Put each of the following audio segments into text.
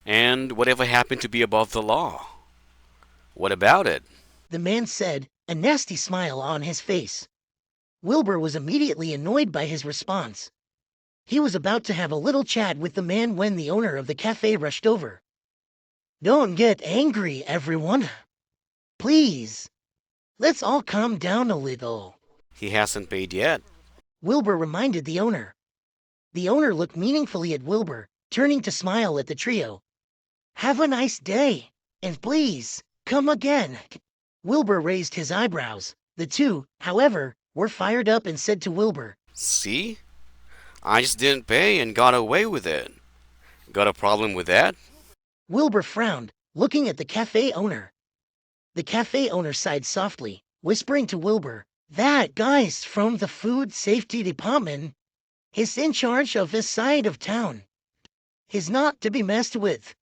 And what if I happen to be above the law? What about it? The man said, a nasty smile on his face. Wilbur was immediately annoyed by his response. He was about to have a little chat with the man when the owner of the cafe rushed over. Don't get angry, everyone. Please. Let's all calm down a little. He hasn't paid yet. Wilbur reminded the owner. The owner looked meaningfully at Wilbur, turning to smile at the trio. Have a nice day, and please, come again. Wilbur raised his eyebrows. The two, however, were fired up and said to Wilbur, See? I just didn't pay and got away with it. Got a problem with that? Wilbur frowned, looking at the cafe owner. The cafe owner sighed softly, whispering to Wilbur, that guy's from the food safety department. He's in charge of this side of town. He's not to be messed with.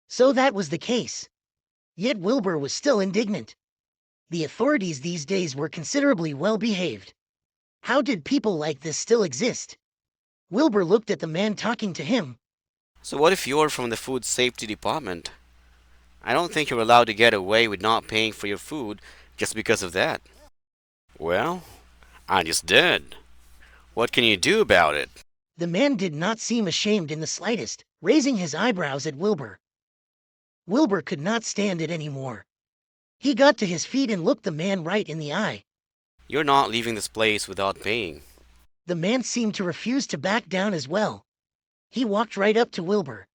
So that was the case. Yet Wilbur was still indignant. The authorities these days were considerably well behaved. How did people like this still exist? Wilbur looked at the man talking to him. So what if you're from the food safety department? I don't think you're allowed to get away with not paying for your food just because of that. Well, I just did. What can you do about it? The man did not seem ashamed in the slightest, raising his eyebrows at Wilbur. Wilbur could not stand it anymore. He got to his feet and looked the man right in the eye. You're not leaving this place without paying. The man seemed to refuse to back down as well. He walked right up to Wilbur.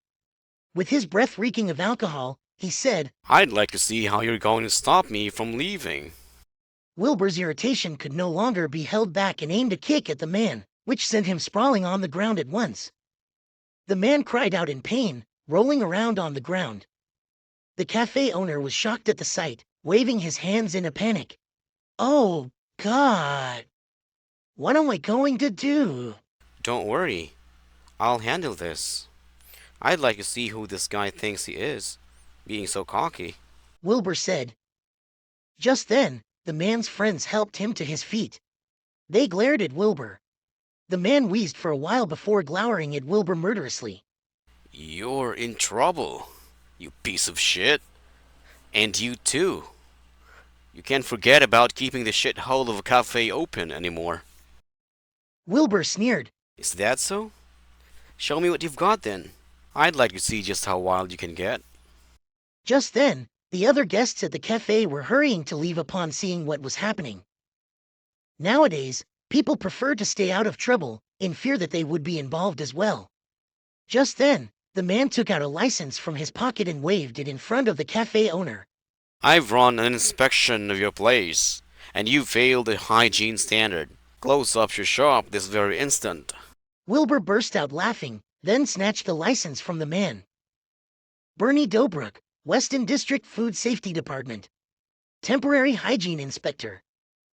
With his breath reeking of alcohol, he said, I'd like to see how you're going to stop me from leaving. Wilbur's irritation could no longer be held back and aimed a kick at the man, which sent him sprawling on the ground at once. The man cried out in pain, rolling around on the ground. The cafe owner was shocked at the sight, waving his hands in a panic. Oh, God. What am I going to do? Don't worry. I'll handle this. I'd like to see who this guy thinks he is, being so cocky. Wilbur said. Just then, the man's friends helped him to his feet. They glared at Wilbur. The man wheezed for a while before glowering at Wilbur murderously. You're in trouble, you piece of shit. And you too. You can't forget about keeping the shithole of a cafe open anymore. Wilbur sneered. Is that so? Show me what you've got then. I'd like to see just how wild you can get. Just then, the other guests at the cafe were hurrying to leave upon seeing what was happening. Nowadays, people prefer to stay out of trouble, in fear that they would be involved as well. Just then, the man took out a license from his pocket and waved it in front of the cafe owner. I've run an inspection of your place, and you failed the hygiene standard. Close up your shop this very instant. Wilbur burst out laughing, then snatched the license from the man. Bernie Dobrook, Weston District Food Safety Department. Temporary Hygiene Inspector.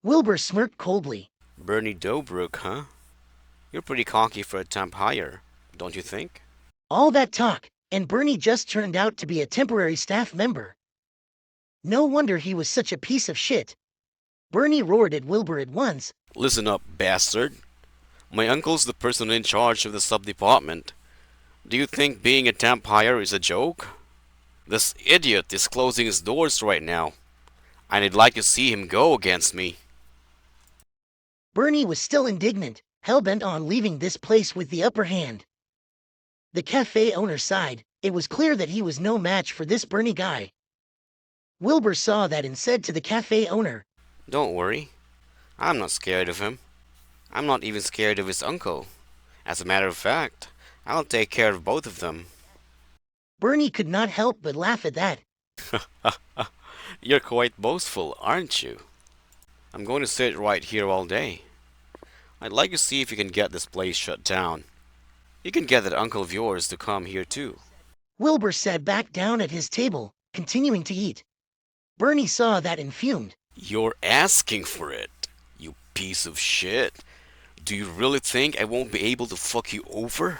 Wilbur smirked coldly. Bernie Dobrook, huh? You're pretty cocky for a temp hire, don't you think? All that talk, and Bernie just turned out to be a temporary staff member. No wonder he was such a piece of shit. Bernie roared at Wilbur at once. Listen up, bastard. My uncle's the person in charge of the sub-department. Do you think being a temp hire is a joke? This idiot is closing his doors right now, and I'd like to see him go against me. Bernie was still indignant, hell-bent on leaving this place with the upper hand. The cafe owner sighed. It was clear that he was no match for this Bernie guy. Wilbur saw that and said to the cafe owner, Don't worry. I'm not scared of him. I'm not even scared of his uncle. As a matter of fact, I'll take care of both of them. Bernie could not help but laugh at that. You're quite boastful, aren't you? I'm going to sit right here all day. I'd like to see if you can get this place shut down. You can get that uncle of yours to come here too. Wilbur sat back down at his table, continuing to eat. Bernie saw that and fumed. You're asking for it, you piece of shit. Do you really think I won't be able to fuck you over?